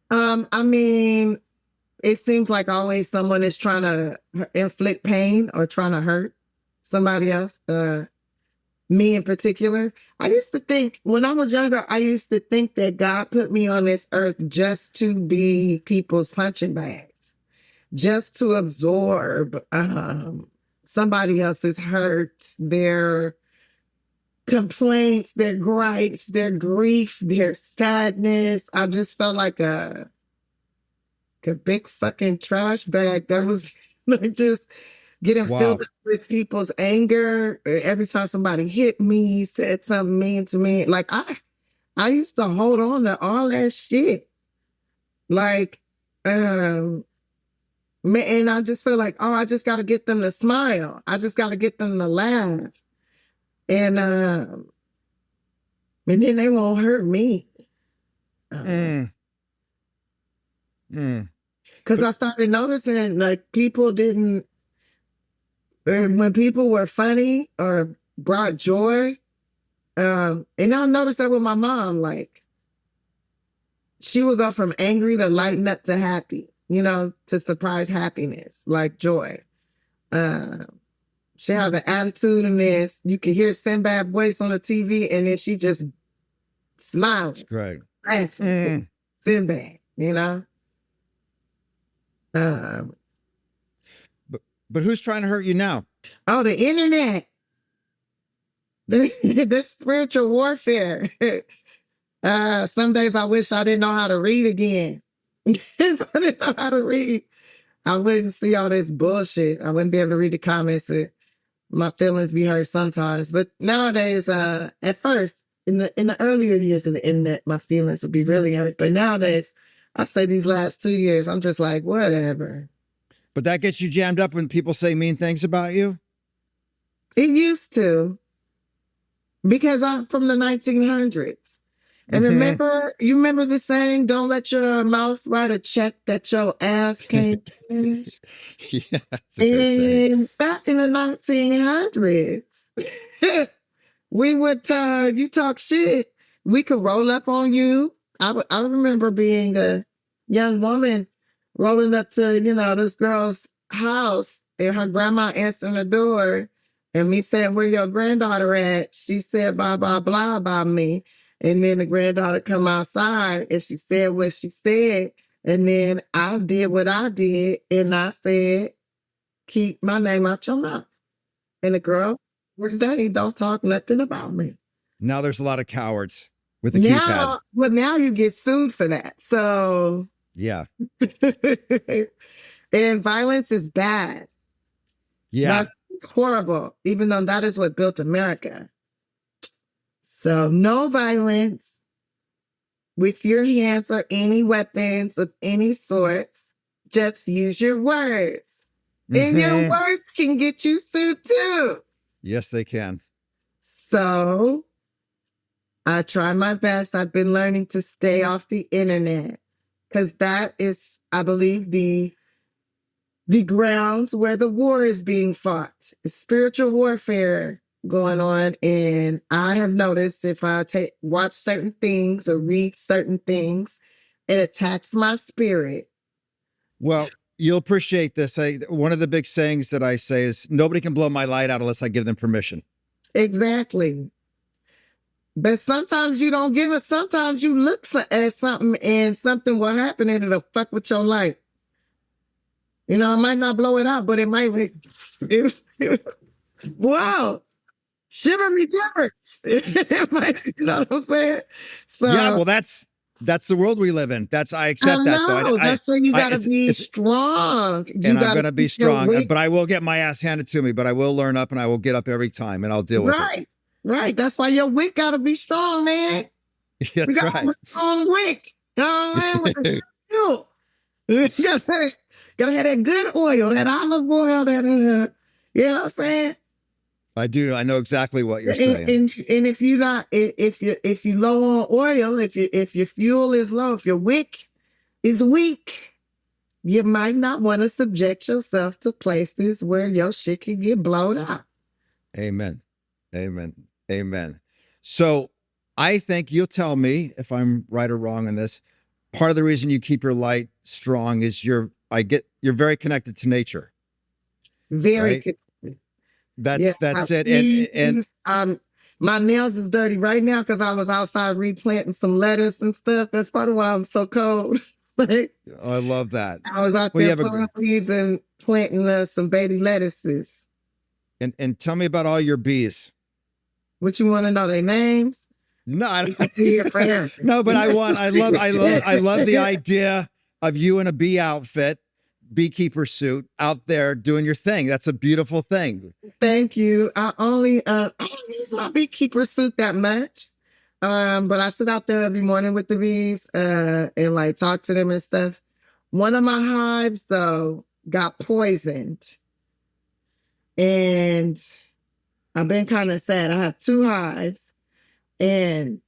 I mean, it seems like always someone is trying to inflict pain or trying to hurt somebody else. Me in particular. I used to think when I was younger, I used to think that God put me on this earth just to be people's punching bags, just to absorb somebody else's hurt, their complaints, their gripes, their grief, their sadness. I just felt like a big fucking trash bag that was like just getting filled up with people's anger. Every time somebody hit me, said something mean to me, like I used to hold on to all that shit. Like, and I just feel like, oh, I just got to get them to smile. I just got to get them to laugh, and then they won't hurt me. Because I started noticing like people didn't. When people were funny or brought joy, and I noticed that with my mom, like she would go from angry to lighten up to happy, to surprise happiness, like joy. She have an attitude in this. You can hear Sinbad voice on the TV, and then she just smiles. That's great. Sinbad, But who's trying to hurt you now? Oh, the internet. This spiritual warfare. Some days I wish I didn't know how to read again. If I didn't know how to read, I wouldn't see all this bullshit. I wouldn't be able to read the comments. My feelings be hurt sometimes. But nowadays, at first, in the earlier years of the internet, my feelings would be really hurt. But nowadays, I say these last 2 years, I'm just like, whatever. But that gets you jammed up when people say mean things about you? It used to. Because I'm from the 1900s. And you remember the saying, don't let your mouth write a check that your ass can't finish? Yeah, that's a good saying. And back in the 1900s, we would, you talk shit, we could roll up on you. I remember being a young woman rolling up to, this girl's house and her grandma answering the door and me saying, "Where your granddaughter at?" She said, blah, blah, blah about me. And then the granddaughter come outside and she said what she said. And then I did what I did. And I said, "Keep my name out your mouth." And the girl was day, don't talk nothing about me. Now there's a lot of cowards with the keypad. Well, now you get sued for that. So yeah. And violence is bad. Yeah. That's horrible, even though that is what built America. So no violence with your hands or any weapons of any sorts. Just use your words. And your words can get you sued too. Yes, they can. So I try my best. I've been learning to stay off the internet because that is, I believe, the grounds where the war is being fought. It's spiritual warfare. going on, and I have noticed if I watch certain things or read certain things, it attacks my spirit. Well, you'll appreciate this. One of the big sayings that I say is nobody can blow my light out unless I give them permission. Exactly. But sometimes you don't give it. Sometimes you look at something and something will happen and it'll fuck with your life. You know, it might not blow it out, but it might. Wow. Shiver me timbers. You know what I'm saying? So yeah, well, that's the world we live in. I accept that though. That's why you gotta be strong. And I'm gonna be strong, but I will get my ass handed to me, but I will learn up and I will get up every time and I'll deal with it. Right. That's why your wick gotta be strong, man. That's right. A strong wick. You know what I mean? Gotta have that good oil, that olive oil, that you know what I'm saying? I do. I know exactly what you're saying. And if you not, if you low on oil, if your fuel is low, if your wick is weak, you might not want to subject yourself to places where your shit can get blown up. Amen. Amen. Amen. So I think you'll tell me if I'm right or wrong on this. Part of the reason you keep your light strong is you're very connected to nature. Very right? That's it. And my nails is dirty right now because I was outside replanting some lettuce and stuff. That's part of why I'm so cold. I love that. I was out there pulling weeds and planting some baby lettuces. And tell me about all your bees. What you want to know? Their names? No, no, but I love the idea of you in a bee outfit, beekeeper suit, out there doing your thing. That's a beautiful thing. Thank you. I don't use my beekeeper suit that much. But I sit out there every morning with the bees and like talk to them and stuff. One of my hives though got poisoned. And I've been kind of sad. I have 2 hives and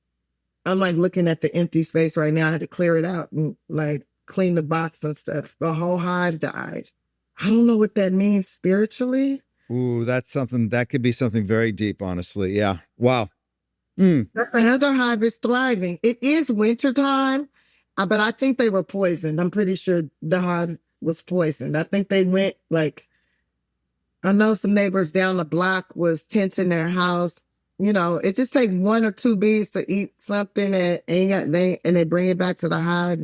I'm like looking at the empty space right now. I had to clear it out and like clean the box and stuff. The whole hive died. I don't know what that means spiritually. Ooh, that could be something very deep, honestly. Yeah. Wow. Another hive is thriving. It is wintertime, but I think they were poisoned. I'm pretty sure the hive was poisoned. I think they went I know some neighbors down the block was tenting their house. You know, it just takes 1 or 2 bees to eat something and they bring it back to the hive.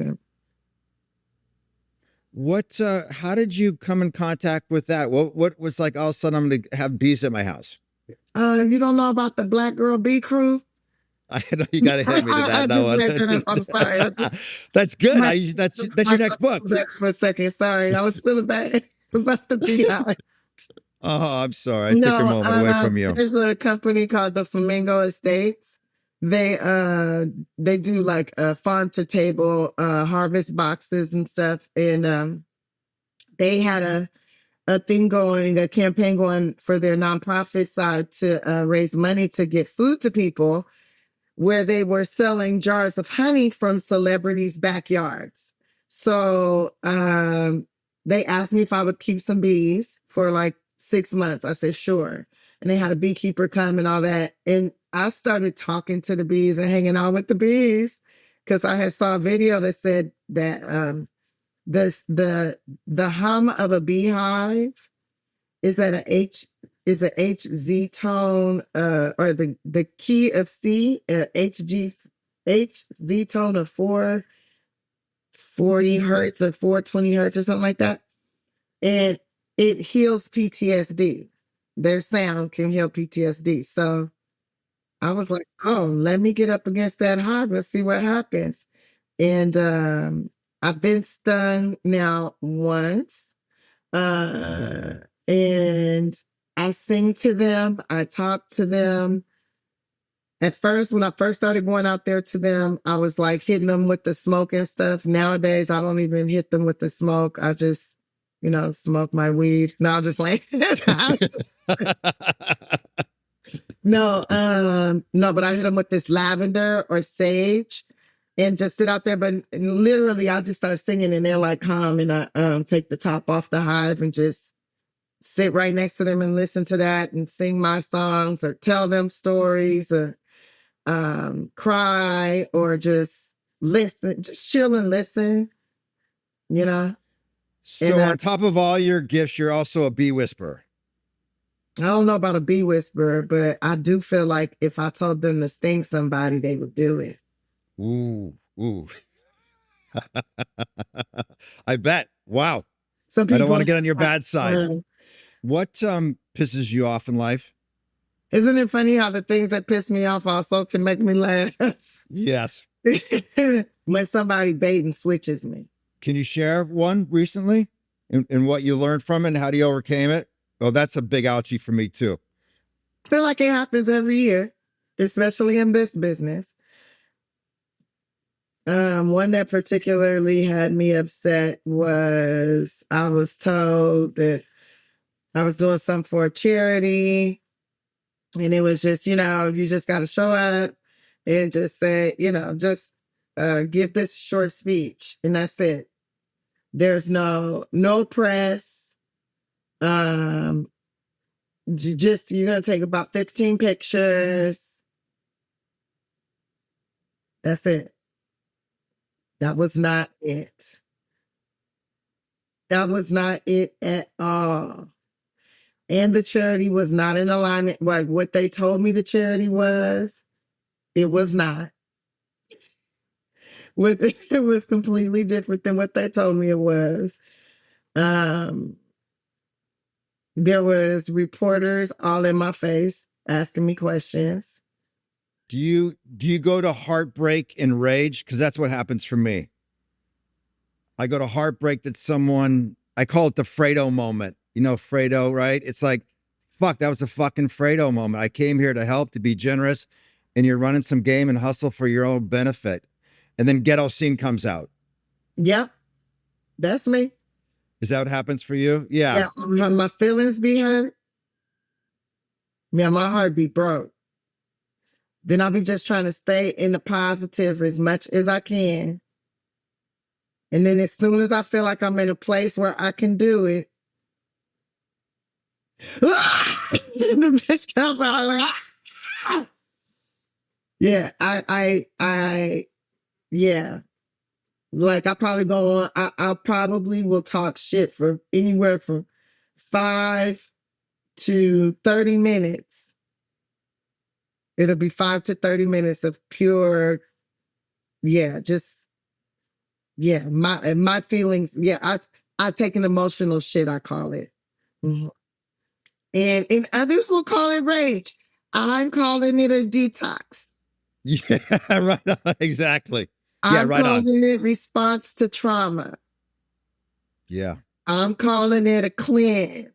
How did you come in contact with that? What was like all of a sudden I'm going to have bees at my house? You don't know about the Black Girl Bee Crew? I know you got to hit me to that. I'm sorry. That's good. That's your next book. For a second, sorry, I was feeling bad about the bee hive. Oh, I'm sorry. I took your moment away from you. There's a company called the Flamingo Estates. They do like farm to table harvest boxes and stuff, and they had a campaign going for their nonprofit side to raise money to get food to people, where they were selling jars of honey from celebrities' backyards. So they asked me if I would keep some bees for like 6 months. I said, sure. And they had a beekeeper come and all that. And I started talking to the bees and hanging out with the bees because I had saw a video that said that the hum of a beehive is that an HZ tone or the key of C, HZ tone of 440 hertz or 420 hertz or something like that. And it heals PTSD. Their sound can heal PTSD. So I was like, oh, let me get up against that hive and see what happens. And I've been stung now once. And I sing to them. I talk to them. At first, when I first started going out there to them, I was like hitting them with the smoke and stuff. Nowadays, I don't even hit them with the smoke. I just, smoke my weed. No, I'm just like, no, but I hit them with this lavender or sage and just sit out there. But literally, I just start singing and they're like calm, and I take the top off the hive and just sit right next to them and listen to that and sing my songs or tell them stories or cry or just listen, just chill and listen, you know? So And on top of all your gifts, you're also a bee whisperer. I don't know about a bee whisperer, but I do feel like if I told them to sting somebody, they would do it. Ooh, ooh. I bet. Wow. Some I don't people, want to get on your bad side. uh, What pisses you off in life? isn't it funny how the things that piss me off also can make me laugh? Yes. When somebody bait and switches me. Can you share one recently and what you learned from it and how do you overcame it? Oh, that's a big ouchie for me too. I feel like it happens every year, especially in this business. One that particularly had me upset was I was told that I was doing something for a charity, and it was just, you just got to show up and just say, just give this short speech, and that's it. There's no press. You're gonna take about 15 pictures. That's it. That was not it. That was not it at all. And the charity was not in alignment. Like what they told me the charity was, it was not. It was completely different than what they told me it was. Um, there was reporters all in my face asking me questions. Do you go to heartbreak and rage? Because that's what happens for me. I go to heartbreak that someone, I call it the Fredo moment. You know, Fredo, right? It's like, fuck, that was a fucking Fredo moment. I came here to help, to be generous, and you're running some game and hustle for your own benefit. And then ghetto scene comes out. Yep, that's me. Is that what happens for you? Yeah. Yeah, my feelings be hurt. Yeah, my heart be broke. Then I'll be just trying to stay in the positive as much as I can. And then as soon as I feel like I'm in a place where I can do it, the bitch comes out like, yeah, yeah. Like I probably go on, I probably will talk shit for anywhere from 5 to 30 minutes. It'll be 5 to 30 minutes of pure, my feelings. Yeah, I take an emotional shit, I call it. Mm-hmm. And others will call it rage. I'm calling it a detox. Yeah, right on. Exactly. Yeah, I'm right on. calling it response to trauma. Yeah. I'm calling it a cleanse.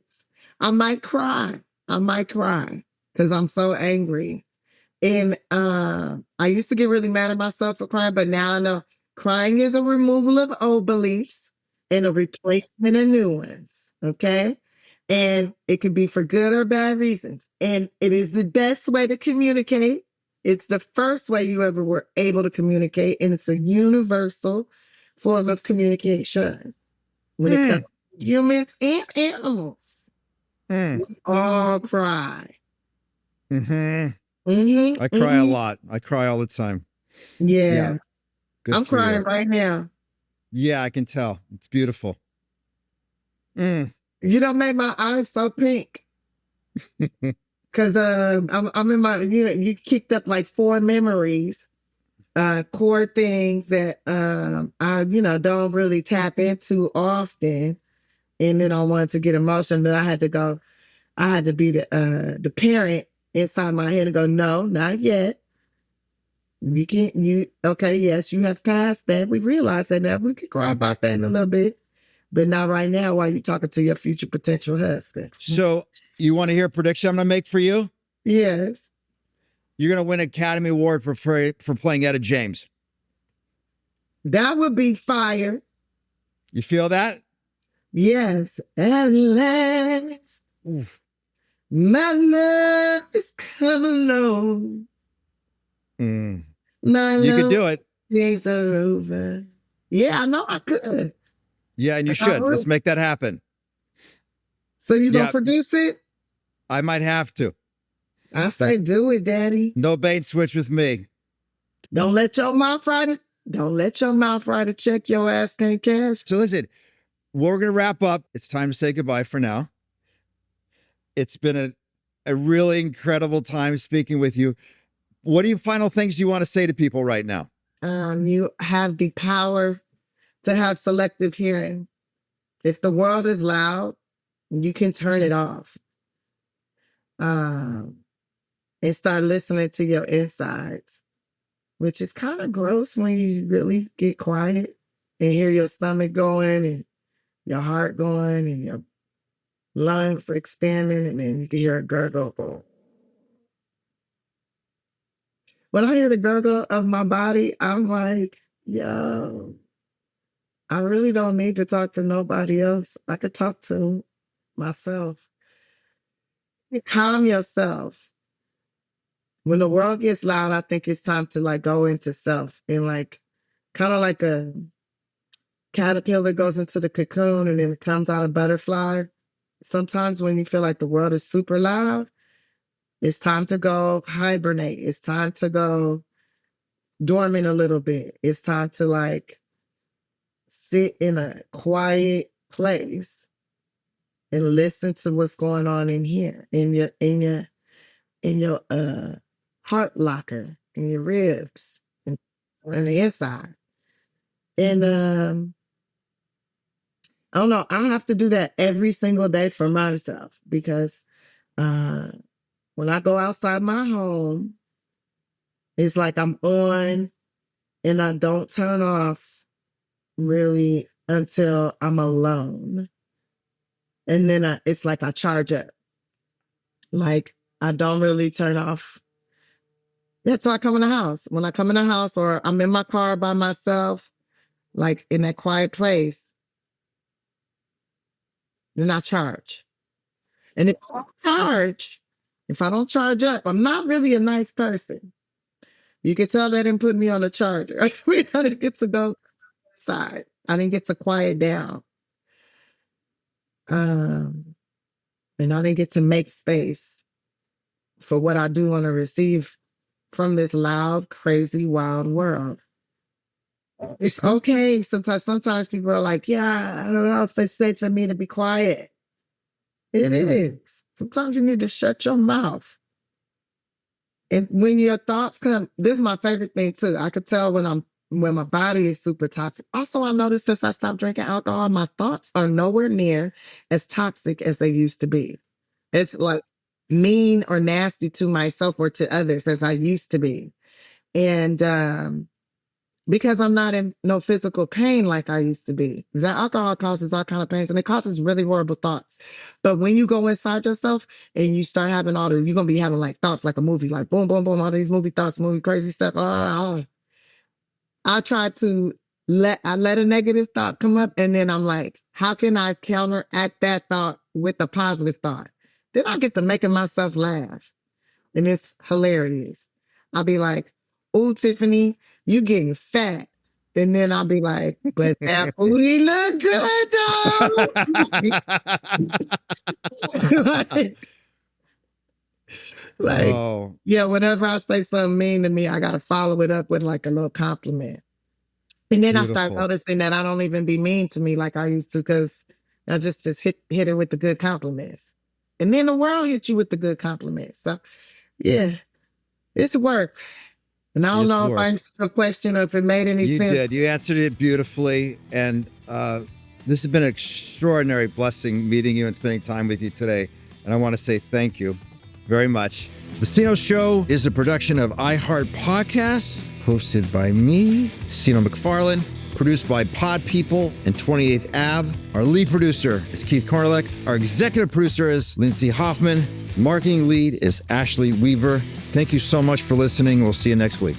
I might cry because I'm so angry. And I used to get really mad at myself for crying, but now I know crying is a removal of old beliefs and a replacement of new ones. Okay. And it can be for good or bad reasons. And it is the best way to communicate. It's the first way you ever were able to communicate. And it's a universal form of communication when it comes to humans and animals. We all cry. I cry a lot. I cry all the time. Yeah. Good I'm for crying you. right now. Yeah, I can tell. It's beautiful. You don't make my eyes so pink. Cause I'm in my, you kicked up like 4 memories, core things that I don't really tap into often. And then I wanted to get emotional. Then I had to be the parent inside my head and go, no, not yet. Okay, yes, you have passed that. We realize that now. We can cry about that in a little bit, but not right now while you're talking to your future potential husband. So you want to hear a prediction I'm going to make for you? Yes. You're going to win an Academy Award for playing Etta James. That would be fire. You feel that? Yes. At last, Oof. my love is coming along. You could do it. Days are over. Yeah, I know I could. Yeah, and you should. Let's make that happen. So you gonna Yeah. produce it? I might have to. I say do it, Daddy. No bait and switch with me. Don't let your mouth write it. Don't let your mouth write a check your ass can't cash. So listen, we're going to wrap up. It's time to say goodbye for now. It's been a really incredible time speaking with you. What are your final things you want to say to people right now? You have the power to have selective hearing. If the world is loud, you can turn it off. And start listening to your insides, which is kind of gross when you really get quiet and hear your stomach going and your heart going and your lungs expanding, and then you can hear a gurgle. When I hear the gurgle of my body, I'm like, yo, I really don't need to talk to nobody else. I could talk to myself. You calm yourself. When the world gets loud, I think it's time to like go into self and like kind of like a caterpillar goes into the cocoon and then it comes out a butterfly. Sometimes when you feel like the world is super loud, it's time to go hibernate. It's time to go dormant a little bit. It's time to like sit in a quiet place and listen to what's going on in here, in your heart locker, in your ribs, and on the inside. And I don't know, I have to do that every single day for myself because when I go outside my home, it's like I'm on and I don't turn off really until I'm alone. And then it's like I charge up. Like I don't really turn off. That's why I come in the house. When I come in the house or I'm in my car by myself, like in that quiet place, then I charge. And if I don't charge up, I'm not really a nice person. You can tell they didn't put me on a charger. I didn't get to go outside. I didn't get to quiet down. And I didn't get to make space for what I do want to receive from this loud, crazy, wild world. It's okay. Sometimes people are like, yeah, I don't know if it's safe for me to be quiet. It is. Sometimes you need to shut your mouth. And when your thoughts come, this is my favorite thing too. I could tell when my body is super toxic. Also, I noticed since I stopped drinking alcohol, my thoughts are nowhere near as toxic as they used to be. It's like mean or nasty to myself or to others as I used to be. And because I'm not in no physical pain like I used to be. That alcohol causes all kind of pains and it causes really horrible thoughts. But when you go inside yourself and you start having you're going to be having like thoughts like a movie, like boom, boom, boom, all these movie thoughts, movie crazy stuff. I try to let a negative thought come up and then I'm like, how can I counteract that thought with a positive thought? Then I get to making myself laugh. And it's hilarious. I'll be like, ooh, Tiffany, you getting fat. And then I'll be like, but that booty look good, dog. Oh. Yeah, whenever I say something mean to me, I got to follow it up with like a little compliment. And then Beautiful. I start noticing that I don't even be mean to me like I used to because I just hit her with the good compliments. And then the world hits you with the good compliments. So, yeah, it's work. And I don't know if I answered your question or if it made any sense. You did. You answered it beautifully. And this has been an extraordinary blessing meeting you and spending time with you today. And I want to say thank you very much. The Seano Show is a production of iHeart Podcasts, hosted by me, Seano McFarlane, produced by Pod People and 28th Ave. Our lead producer is Keith Cornelick. Our executive producer is Lindsay Hoffman. Marketing lead is Ashley Weaver. Thank you so much for listening. We'll see you next week.